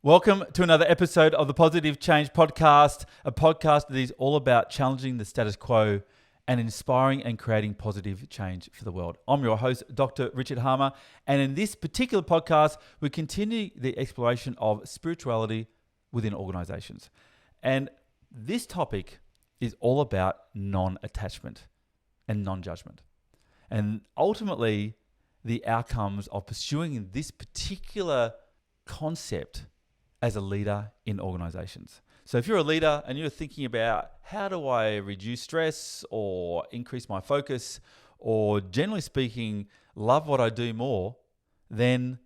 Welcome to another episode of the Positive Change Podcast, a podcast that is all about challenging the status quo and inspiring and creating positive change for the world. I'm your host, Dr. Richard Harmer, and in this particular podcast, we continue the exploration of spirituality within organizations. And this topic is all about non-attachment and non-judgment. And ultimately, the outcomes of pursuing this particular concept as a leader in organizations. So if you're a leader and you're thinking about how do I reduce stress or increase my focus or generally speaking, love what I do more, then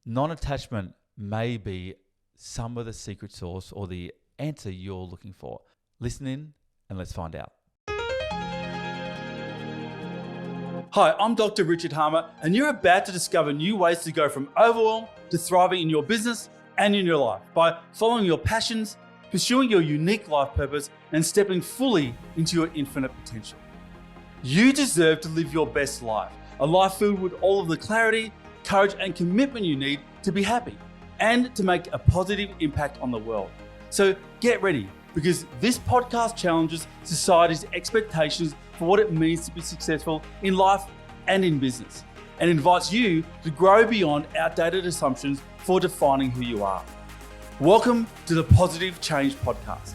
non-attachment may be some of the secret sauce or the answer you're looking for. Listen in and let's find out. Hi, I'm Dr. Richard Harmer, and you're about to discover new ways to go from overwhelm to thriving in your business and in your life by following your passions, pursuing your unique life purpose, and stepping fully into your infinite potential. You deserve to live your best life, a life filled with all of the clarity, courage, and commitment you need to be happy and to make a positive impact on the world. So get ready, because this podcast challenges society's expectations for what it means to be successful in life and in business, and invites you to grow beyond outdated assumptions for defining who you are. Welcome to the Positive Change Podcast.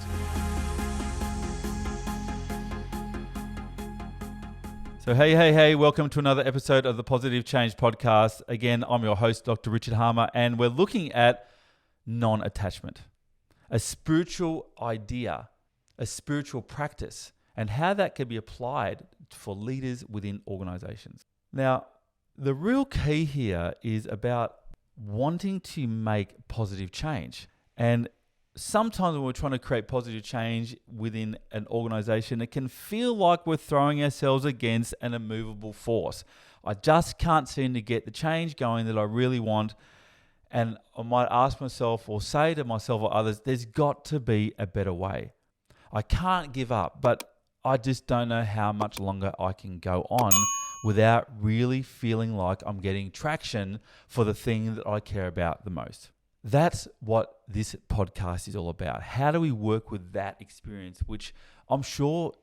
So hey, welcome to another episode of the Positive Change Podcast. Again, I'm your host, Dr. Richard Harmer, and we're looking at non-attachment, a spiritual idea, a spiritual practice, and how that can be applied for leaders within organizations. Now, the real key here is about wanting to make positive change. And sometimes when we're trying to create positive change within an organization, it can feel like we're throwing ourselves against an immovable force. I just can't seem to get the change going that I really want. And I might ask myself or say to myself or others, there's got to be a better way. I can't give up, but I just don't know how much longer I can go on without really feeling like I'm getting traction for the thing that I care about the most. That's what this podcast is all about. How do we work with that experience, which I'm sure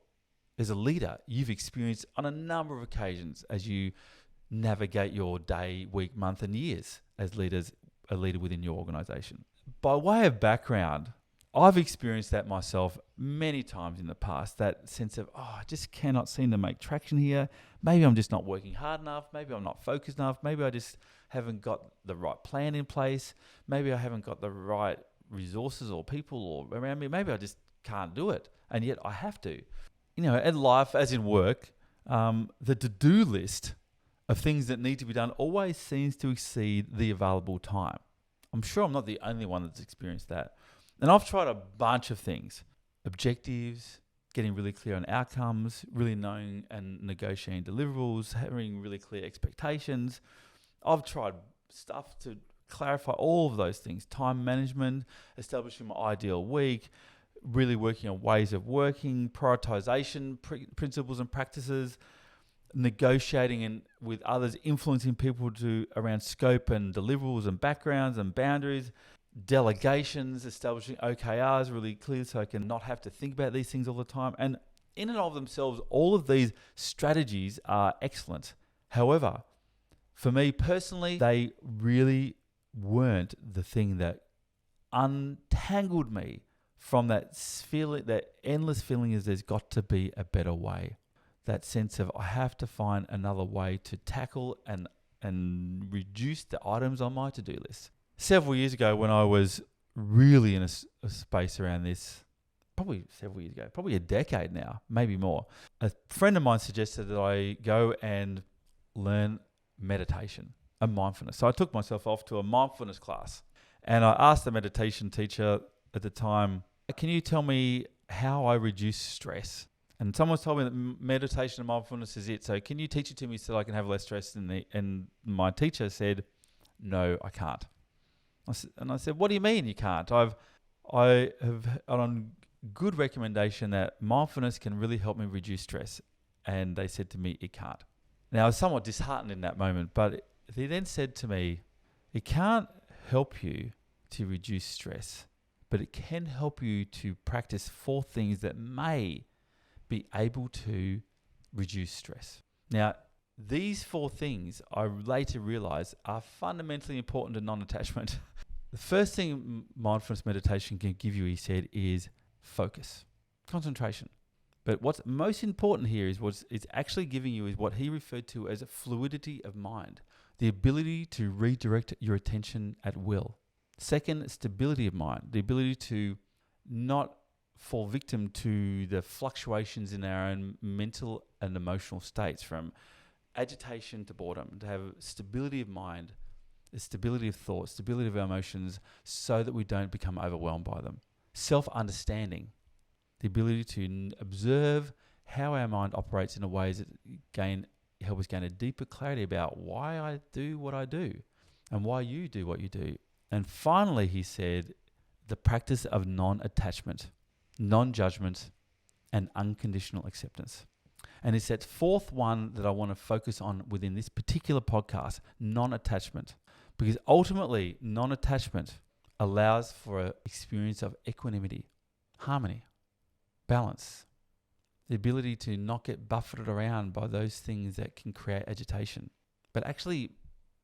as a leader, you've experienced on a number of occasions as you navigate your day, week, month, and years as a leader within your organization. By way of background, I've experienced that myself many times in the past, that sense of, I just cannot seem to make traction here. Maybe I'm just not working hard enough. Maybe I'm not focused enough. Maybe I just haven't got the right plan in place. Maybe I haven't got the right resources or people or around me. Maybe I just can't do it. And yet I have to. You know, in life, as in work, the to-do list of things that need to be done always seems to exceed the available time. I'm sure I'm not the only one that's experienced that. And I've tried a bunch of things: objectives, getting really clear on outcomes, really knowing and negotiating deliverables, having really clear expectations. I've tried stuff to clarify all of those things: time management, establishing my ideal week, really working on ways of working, prioritization principles and practices, negotiating with others, influencing people around scope and deliverables and backgrounds and boundaries, delegations, establishing OKRs really clear so I can not have to think about these things all the time. And in and of themselves, all of these strategies are excellent. However, for me personally, they really weren't the thing that untangled me from that feeling, that endless feeling is there's got to be a better way. That sense of I have to find another way to tackle and reduce the items on my to-do list. Several years ago, when I was really in a space around this, probably several years ago, probably a decade now, maybe more, a friend of mine suggested that I go and learn meditation and mindfulness. So I took myself off to a mindfulness class, and I asked the meditation teacher at the time, can you tell me how I reduce stress? And someone told me that meditation and mindfulness is it. So can you teach it to me so I can have less stress? And my teacher said, no, I can't. And I said, what do you mean you can't? I have on good recommendation that mindfulness can really help me reduce stress. And they said to me, it can't. Now, I was somewhat disheartened in that moment, but he then said to me, it can't help you to reduce stress, but it can help you to practice 4 things that may be able to reduce stress. Now, these 4 things I later realized are fundamentally important to non-attachment. The first thing mindfulness meditation can give you, he said, is focus, concentration. But what's most important here is what it's actually giving you is what he referred to as a fluidity of mind, the ability to redirect your attention at will. Second, stability of mind, the ability to not fall victim to the fluctuations in our own mental and emotional states, from agitation to boredom, to have stability of mind, stability of thought, stability of our emotions, so that we don't become overwhelmed by them. Self-understanding, the ability to observe how our mind operates in a ways that help us gain a deeper clarity about why I do what I do and why you do what you do. And finally, he said, the practice of non-attachment, non-judgment, and unconditional acceptance. And it's that 4th one that I want to focus on within this particular podcast, non-attachment. Because ultimately, non-attachment allows for an experience of equanimity, harmony, balance, the ability to not get buffeted around by those things that can create agitation. But actually,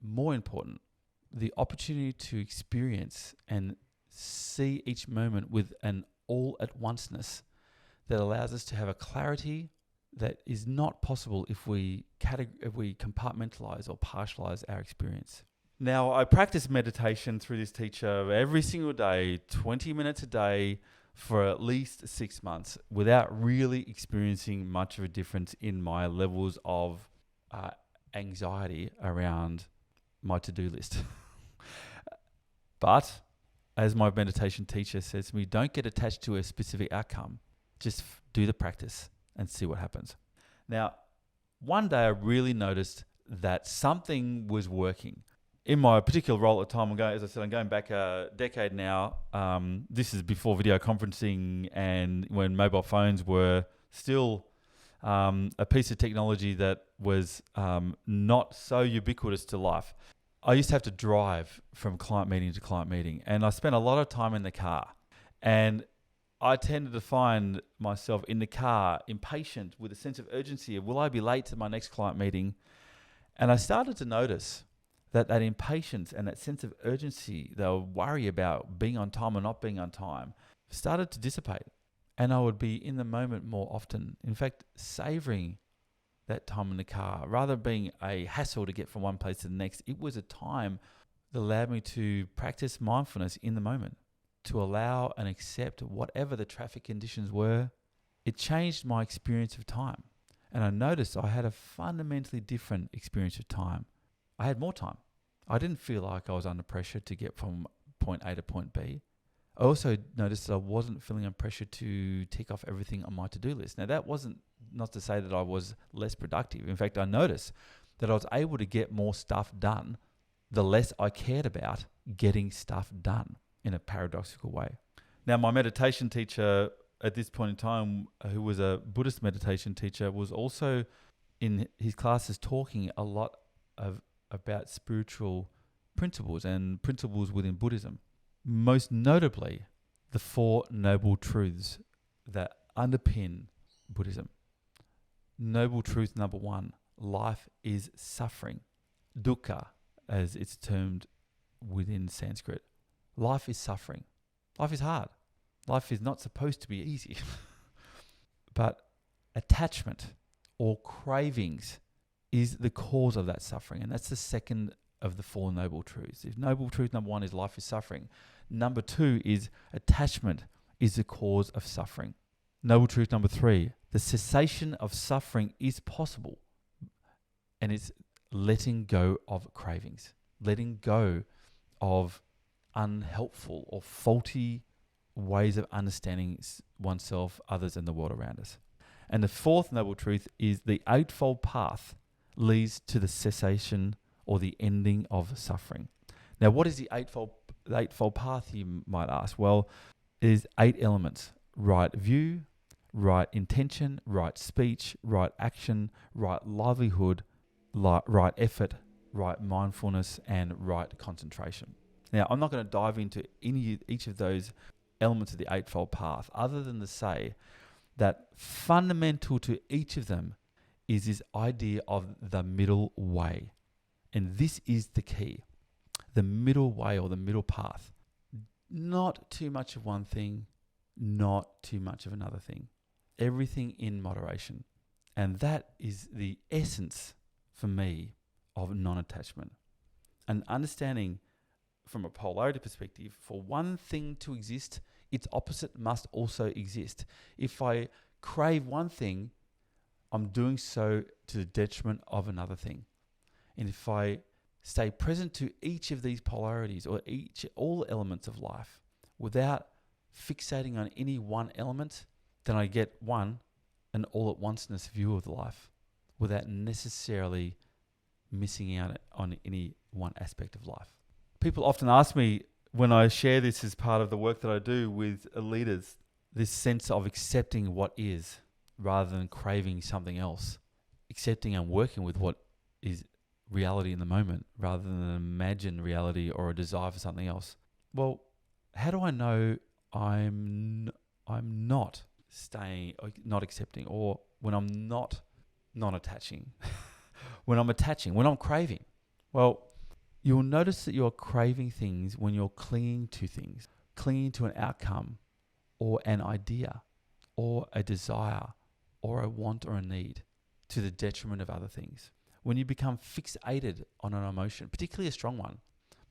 more important, the opportunity to experience and see each moment with an all-at-onceness that allows us to have a clarity that is not possible if we compartmentalize or partialize our experience. Now, I practice meditation through this teacher every single day, 20 minutes a day for at least 6 months without really experiencing much of a difference in my levels of anxiety around my to-do list. But as my meditation teacher says to me, don't get attached to a specific outcome. Just do the practice and see what happens. Now, one day I really noticed that something was working. In my particular role at the time, as I said, I'm going back a decade now. This is before video conferencing and when mobile phones were still a piece of technology that was not so ubiquitous to life. I used to have to drive from client meeting to client meeting, and I spent a lot of time in the car. And I tended to find myself in the car impatient with a sense of urgency of, will I be late to my next client meeting? And I started to notice that impatience and that sense of urgency, the worry about being on time or not being on time, started to dissipate. And I would be in the moment more often. In fact, savoring that time in the car, rather than being a hassle to get from one place to the next, it was a time that allowed me to practice mindfulness in the moment, to allow and accept whatever the traffic conditions were. It changed my experience of time. And I noticed I had a fundamentally different experience of time. I had more time. I didn't feel like I was under pressure to get from point A to point B. I also noticed that I wasn't feeling under pressure to tick off everything on my to-do list. Now, that wasn't not to say that I was less productive. In fact, I noticed that I was able to get more stuff done the less I cared about getting stuff done in a paradoxical way. Now, my meditation teacher at this point in time, who was a Buddhist meditation teacher, was also in his classes talking a lot about spiritual principles and principles within Buddhism. Most notably, the 4 noble truths that underpin Buddhism. Noble truth number 1, life is suffering. Dukkha, as it's termed within Sanskrit. Life is suffering. Life is hard. Life is not supposed to be easy. But attachment or cravings is the cause of that suffering. And that's the second of the 4 noble truths. If noble truth number 1 is life is suffering, number 2 is attachment is the cause of suffering. Noble truth number 3, the cessation of suffering is possible. And it's letting go of cravings, letting go of unhelpful or faulty ways of understanding oneself, others, and the world around us. And the 4th noble truth is the Eightfold Path leads to the cessation or the ending of suffering. Now, what is the Eightfold Path, you might ask? Well, it is 8 elements: right view, right intention, right speech, right action, right livelihood, right effort, right mindfulness, and right concentration. Now, I'm not going to dive into each of those elements of the Eightfold Path other than to say that fundamental to each of them is this idea of the middle way. And this is the key. The middle way, or the middle path. Not too much of one thing, not too much of another thing. Everything in moderation. And that is the essence, for me, of non-attachment. And understanding from a polarity perspective, for one thing to exist, its opposite must also exist. If I crave one thing, I'm doing so to the detriment of another thing. And if I stay present to each of these polarities, or all elements of life, without fixating on any one element, then I get an all-at-onceness view of life without necessarily missing out on any one aspect of life. People often ask me, when I share this as part of the work that I do with leaders, this sense of accepting what is rather than craving something else. Accepting and working with what is reality in the moment rather than an imagined reality or a desire for something else. Well, how do I know I'm not accepting, or when I'm not non-attaching, when I'm attaching, when I'm craving? Well, you'll notice that you're craving things when you're clinging to an outcome or an idea or a desire or a want or a need to the detriment of other things. When you become fixated on an emotion, particularly a strong one,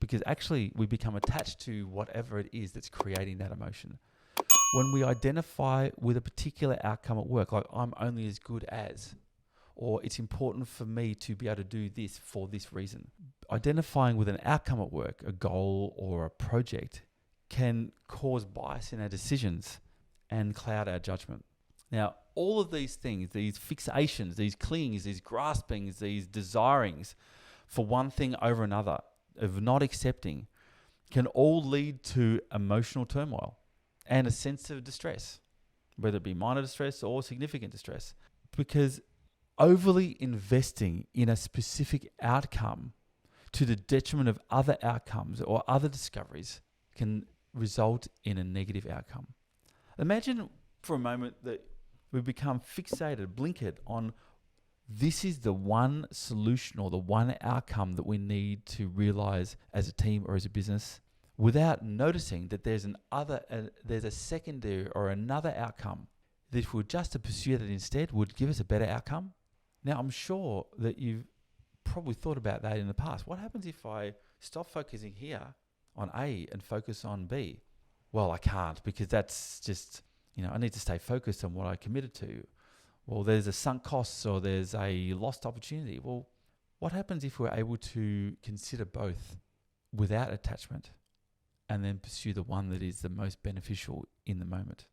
because actually we become attached to whatever it is that's creating that emotion. When we identify with a particular outcome at work, like I'm only as good as, or it's important for me to be able to do this for this reason. Identifying with an outcome at work, a goal or a project, can cause bias in our decisions and cloud our judgment. Now, all of these things, these fixations, these clingings, these graspings, these desirings for one thing over another, of not accepting, can all lead to emotional turmoil and a sense of distress, whether it be minor distress or significant distress. Because overly investing in a specific outcome to the detriment of other outcomes or other discoveries can result in a negative outcome. Imagine for a moment that we become fixated, blinkered on this is the one solution or the one outcome that we need to realize as a team or as a business, without noticing that there's a secondary or another outcome that if we were just to pursue that instead would give us a better outcome. Now, I'm sure that you've probably thought about that in the past. What happens if I stop focusing here on A and focus on B? Well, I can't, because that's just, I need to stay focused on what I committed to. Well, there's a sunk cost or there's a lost opportunity. Well, what happens if we're able to consider both without attachment and then pursue the one that is the most beneficial in the moment?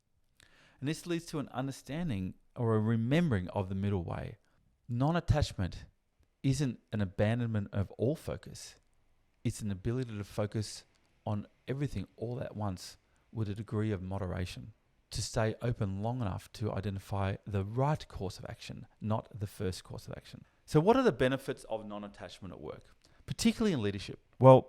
And this leads to an understanding or a remembering of the middle way. Non-attachment isn't an abandonment of all focus. It's an ability to focus on everything all at once with a degree of moderation, to stay open long enough to identify the right course of action, not the first course of action. So what are the benefits of non-attachment at work, particularly in leadership? Well,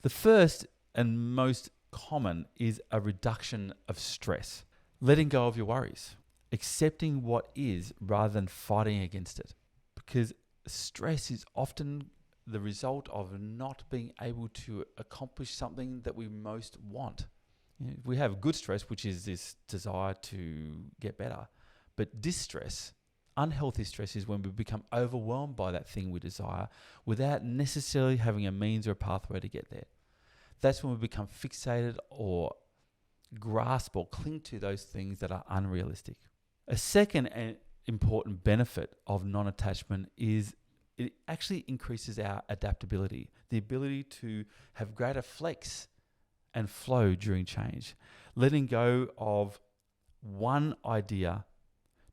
the first and most common is a reduction of stress, letting go of your worries, accepting what is rather than fighting against it. Because stress is often the result of not being able to accomplish something that we most want. We have good stress, which is this desire to get better. But distress, unhealthy stress, is when we become overwhelmed by that thing we desire without necessarily having a means or a pathway to get there. That's when we become fixated or grasp or cling to those things that are unrealistic. A second and important benefit of non-attachment is it actually increases our adaptability, the ability to have greater flex and flow during change, letting go of one idea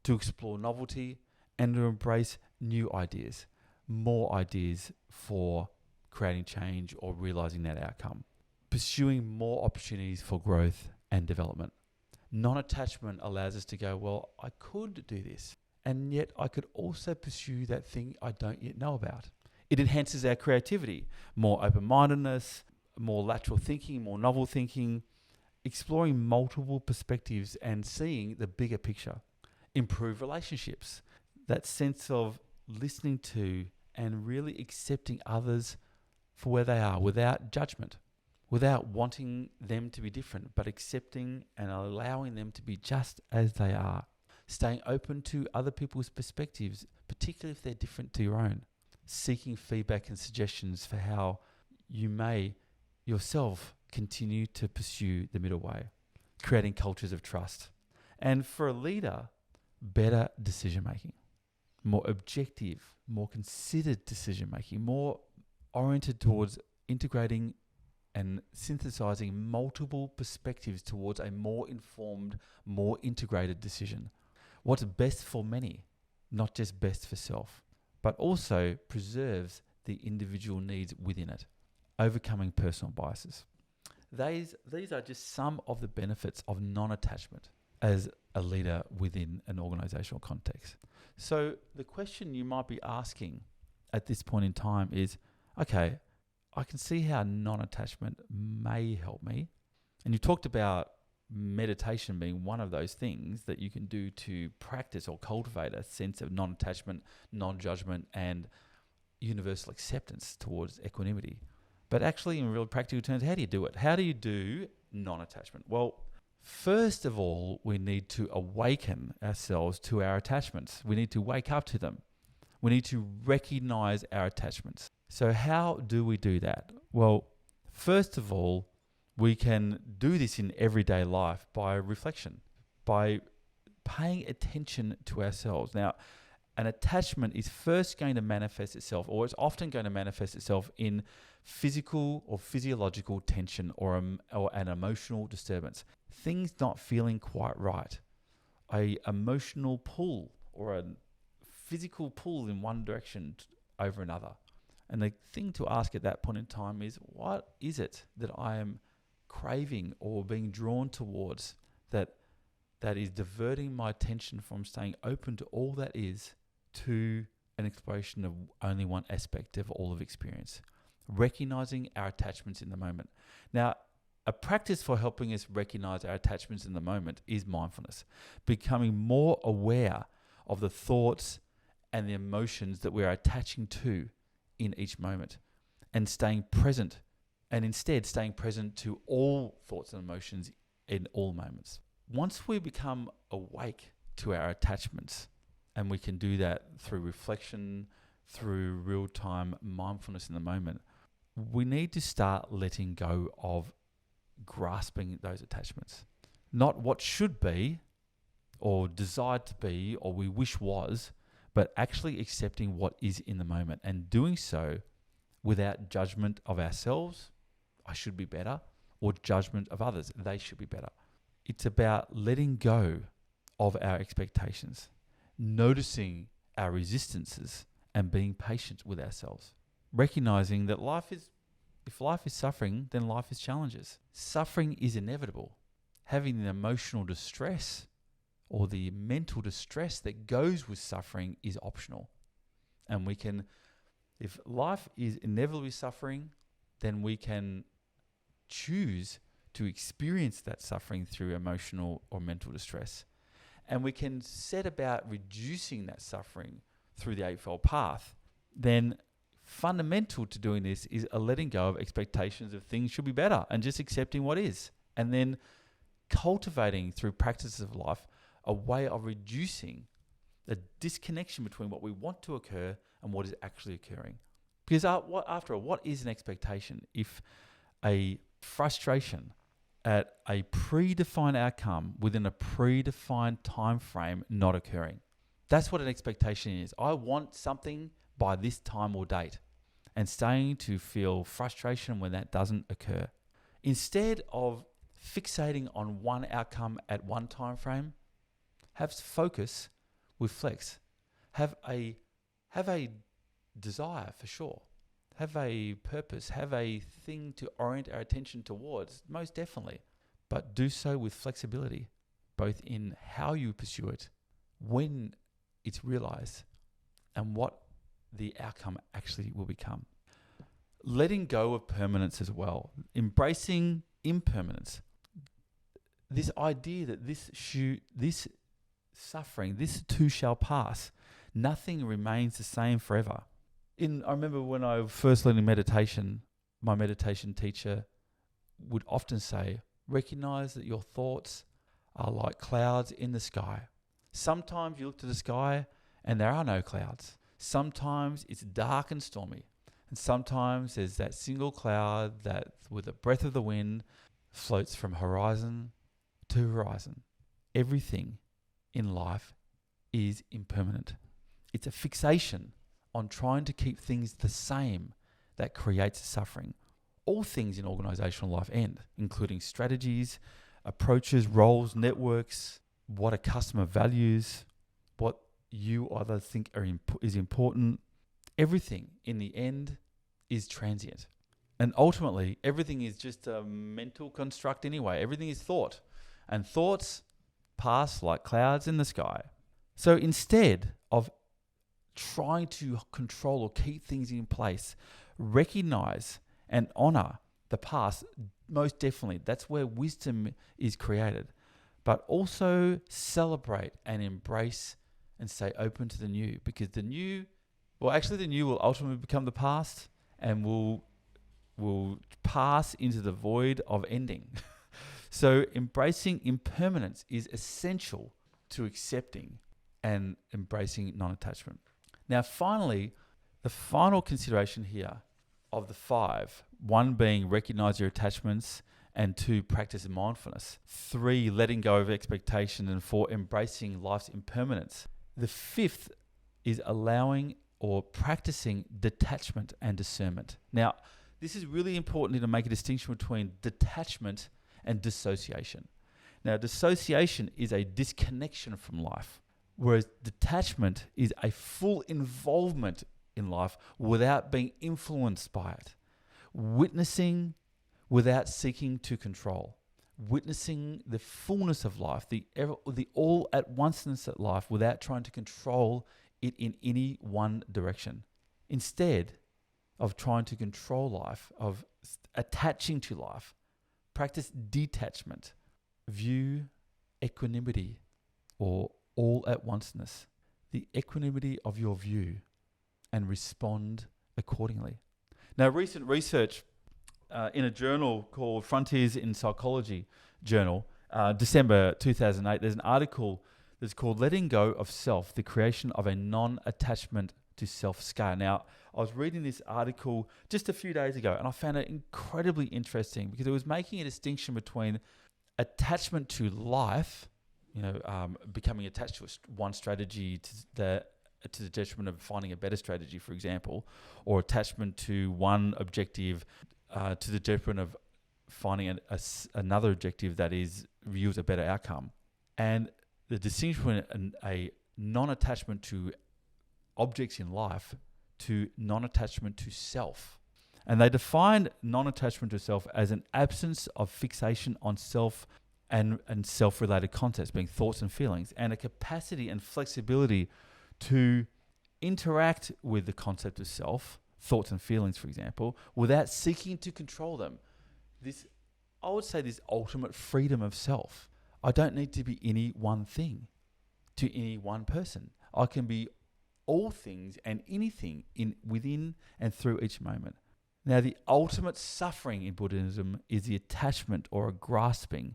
to explore novelty and to embrace new ideas, more ideas for creating change or realizing that outcome, pursuing more opportunities for growth and development. Non-attachment allows us to go, well, I could do this, and yet I could also pursue that thing I don't yet know about. It enhances our creativity, more open-mindedness, more lateral thinking, more novel thinking, exploring multiple perspectives and seeing the bigger picture. Improve relationships. That sense of listening to and really accepting others for where they are without judgment, without wanting them to be different, but accepting and allowing them to be just as they are. Staying open to other people's perspectives, particularly if they're different to your own. Seeking feedback and suggestions for how you may yourself continue to pursue the middle way. Creating cultures of trust. And for a leader, better decision making. More objective, more considered decision making, more oriented towards integrating and synthesizing multiple perspectives towards a more informed, more integrated decision. What's best for many, not just best for self, but also preserves the individual needs within it. Overcoming personal biases. These are just some of the benefits of non-attachment as a leader within an organizational context. So the question you might be asking at this point in time is, okay, I can see how non-attachment may help me. And you talked about meditation being one of those things that you can do to practice or cultivate a sense of non-attachment, non-judgment, and universal acceptance towards equanimity. But actually, in real practical terms, how do you do it? How do you do non-attachment? Well, first of all, we need to awaken ourselves to our attachments. We need to wake up to them. We need to recognize our attachments. So how do we do that? Well, first of all, we can do this in everyday life by reflection, by paying attention to ourselves. Now, an attachment is first going to manifest itself, or it's often going to manifest itself in physical or physiological tension or an emotional disturbance. Things not feeling quite right. A emotional pull or a physical pull in one direction over another. And the thing to ask at that point in time is, what is it that I am craving or being drawn towards that is diverting my attention from staying open to all that is to an exploration of only one aspect of all of experience? Recognizing our attachments in the moment. Now, a practice for helping us recognize our attachments in the moment is mindfulness, becoming more aware of the thoughts and the emotions that we're attaching to in each moment, and staying present, and instead staying present to all thoughts and emotions in all moments. Once we become awake to our attachments, and we can do that through reflection, through real-time mindfulness in the moment, we need to start letting go of grasping those attachments. Not what should be or desired to be or we wish was, but actually accepting what is in the moment and doing so without judgment of ourselves, I should be better, or judgment of others, they should be better. It's about letting go of our expectations, noticing our resistances and being patient with ourselves. Recognizing that if life is suffering, then life is challenges. Suffering is inevitable. Having the emotional distress or the mental distress that goes with suffering is optional. And if life is inevitably suffering, then we can choose to experience that suffering through emotional or mental distress. And we can set about reducing that suffering through the Eightfold Path. Then fundamental to doing this is a letting go of expectations of things should be better and just accepting what is. And then cultivating through practices of life a way of reducing the disconnection between what we want to occur and what is actually occurring. Because after all, what is an expectation if a frustration at a predefined outcome within a predefined time frame not occurring? That's what an expectation is. I want something by this time or date, and staying to feel frustration when that doesn't occur. Instead of fixating on one outcome at one time frame, have focus with flex. Have a desire for sure. Have a purpose. Have a thing to orient our attention towards, most definitely. But do so with flexibility, both in how you pursue it, when it's realized, and what the outcome actually will become. letting go of permanence as well, embracing impermanence. This idea that this suffering, this too shall pass. Nothing remains the same forever. I remember when I was first learning meditation, my meditation teacher would often say, recognize that your thoughts are like clouds in the sky. Sometimes you look to the sky and there are no clouds. Sometimes it's dark and stormy. And sometimes there's that single cloud that, with a breath of the wind, floats from horizon to horizon. Everything in life is impermanent. It's a fixation on trying to keep things the same that creates suffering. All things in organizational life end, including strategies, approaches, roles, networks, what a customer values, what you either think is important. Everything in the end is transient. And ultimately, everything is just a mental construct anyway. Everything is thought. And thoughts pass like clouds in the sky. So instead of trying to control or keep things in place, recognize and honor the past. Most definitely, that's where wisdom is created. But also celebrate and embrace and stay open to the new, because the new will ultimately become the past and will pass into the void of ending. So embracing impermanence is essential to accepting and embracing non-attachment. Now, finally, the final consideration here of the 5, 1 being recognize your attachments, and 2, practice mindfulness, 3, letting go of expectation, and 4, embracing life's impermanence. The 5th is allowing or practicing detachment and discernment. Now, this is really important to make a distinction between detachment and dissociation. Now, dissociation is a disconnection from life, whereas detachment is a full involvement in life without being influenced by it. Witnessing without seeking to control. Witnessing the fullness of life, the all-at-onceness of life without trying to control it in any one direction. Instead of trying to control life, of attaching to life, practice detachment. View equanimity or all-at-onceness, the equanimity of your view, and respond accordingly. Now, recent research in a journal called Frontiers in Psychology journal, December 2008, there's an article that's called Letting Go of Self, the Creation of a Non-Attachment to Self Scale. Now, I was reading this article just a few days ago and I found it incredibly interesting because it was making a distinction between attachment to life, becoming attached to one strategy to the detriment of finding a better strategy, for example, or attachment to one objective to the detriment of finding another objective that yields a better outcome. And the distinction between a non-attachment to objects in life to non-attachment to self. And they defined non-attachment to self as an absence of fixation on self and self-related concepts, being thoughts and feelings, and a capacity and flexibility to interact with the concept of self, thoughts and feelings, for example, without seeking to control them. I would say this ultimate freedom of self. I don't need to be any one thing to any one person. I can be all things and anything within and through each moment. Now, the ultimate suffering in Buddhism is the attachment or a grasping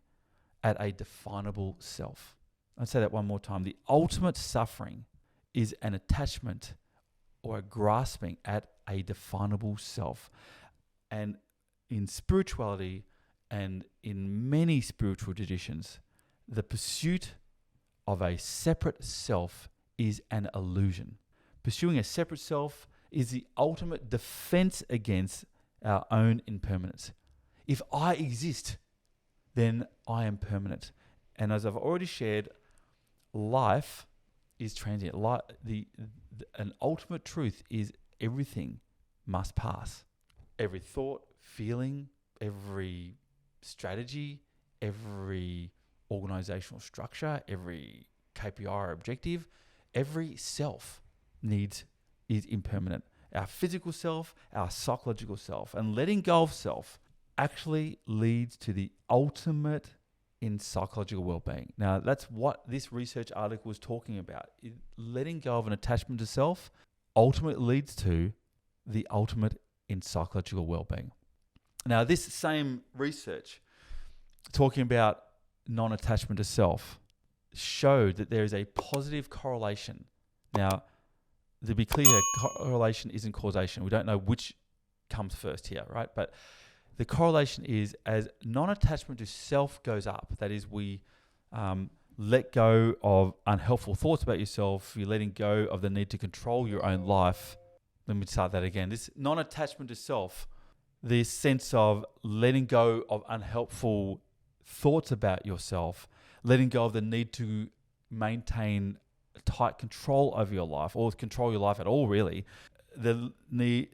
at a definable self. I'll say that one more time. The ultimate suffering is an attachment or a grasping at a definable self. And in spirituality and in many spiritual traditions, the pursuit of a separate self is an illusion. Pursuing a separate self is the ultimate defense against our own impermanence. If I exist, then I am permanent. And as I've already shared, life is transient. An ultimate truth is everything must pass. Every thought, feeling, every strategy, every organizational structure, every KPI or objective, every self is impermanent. our physical self, our psychological self. And letting go of self actually leads to the ultimate in psychological well-being. Now, that's what this research article was talking about. Letting go of an attachment to self ultimately leads to the ultimate in psychological well-being. Now, this same research talking about non-attachment to self showed that there is a positive correlation. Now, to be clear, correlation isn't causation. We don't know which comes first here, right? But the correlation is as non-attachment to self goes up, that is, we let go of unhelpful thoughts about yourself, you're letting go of the need to control your own life. Let me start that again. This non-attachment to self, this sense of letting go of unhelpful thoughts about yourself, letting go of the need to maintain tight control over your life or control your life at all, really. The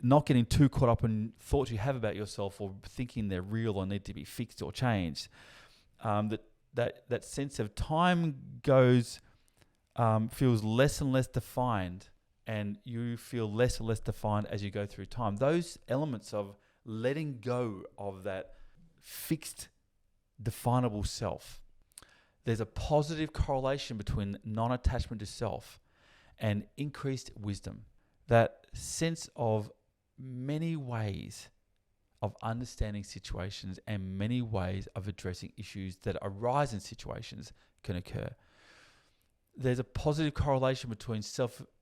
not getting too caught up in thoughts you have about yourself or thinking they're real or need to be fixed or changed. That sense of time feels less and less defined, and you feel less and less defined as you go through time. Those elements of letting go of that fixed, definable self. There's a positive correlation between non-attachment to self and increased wisdom. That sense of many ways of understanding situations and many ways of addressing issues that arise in situations can occur. There's a positive correlation between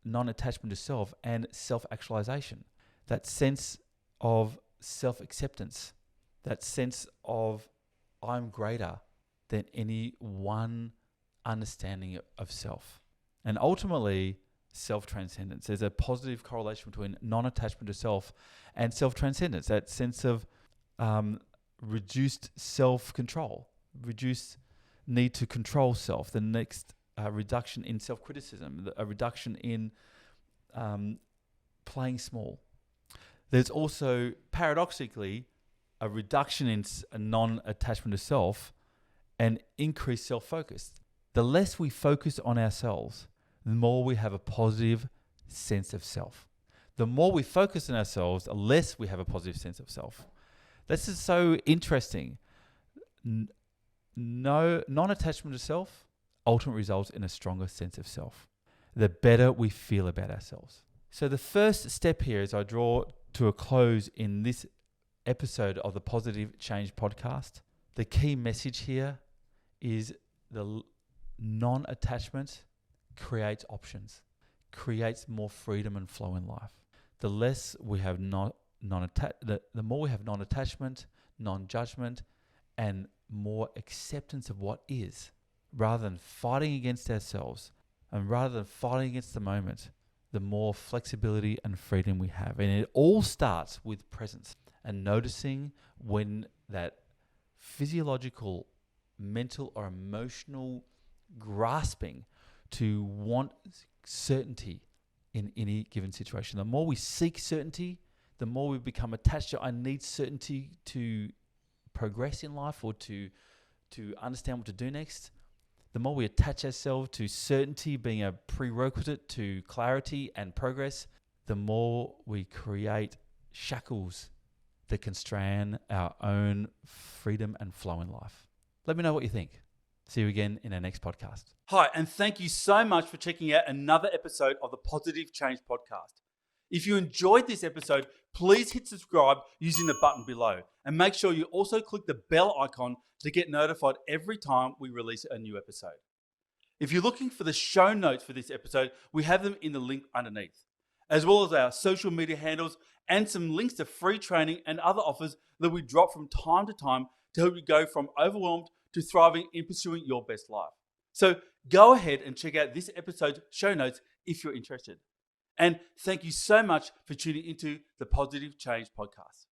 non-attachment to self and self-actualization. That sense of self-acceptance, that sense of I'm greater than any one understanding of self. And ultimately, self-transcendence. There's a positive correlation between non-attachment to self and self-transcendence, that sense of reduced self-control, reduced need to control self, the next reduction in self-criticism, a reduction in playing small. There's also, paradoxically, a reduction in non-attachment to self and increased self-focus. The less we focus on ourselves, the more we have a positive sense of self. The more we focus on ourselves, the less we have a positive sense of self. This is so interesting. No non-attachment to self ultimately results in a stronger sense of self. The better we feel about ourselves. So the first step here, as I draw to a close in this episode of the Positive Change podcast, the key message here is the non-attachment creates options, creates more freedom and flow in life. The less we have the more we have non-attachment, non-judgment, and more acceptance of what is, rather than fighting against ourselves and rather than fighting against the moment, the more flexibility and freedom we have. And it all starts with presence and noticing when that physiological, mental, or emotional grasping to want certainty in any given situation. The more we seek certainty, the more we become attached to I need certainty to progress in life or to understand what to do next. The more we attach ourselves to certainty being a prerequisite to clarity and progress, the more we create shackles that constrain our own freedom and flow in life. Let me know what you think. See you again in our next podcast. Hi, and thank you so much for checking out another episode of the Positive Change podcast. If you enjoyed this episode, please hit subscribe using the button below. And make sure you also click the bell icon to get notified every time we release a new episode. If you're looking for the show notes for this episode, we have them in the link underneath, as well as our social media handles and some links to free training and other offers that we drop from time to time to help you go from overwhelmed to thriving in pursuing your best life. So go ahead and check out this episode's show notes if you're interested. And thank you so much for tuning into the Positive Change podcast.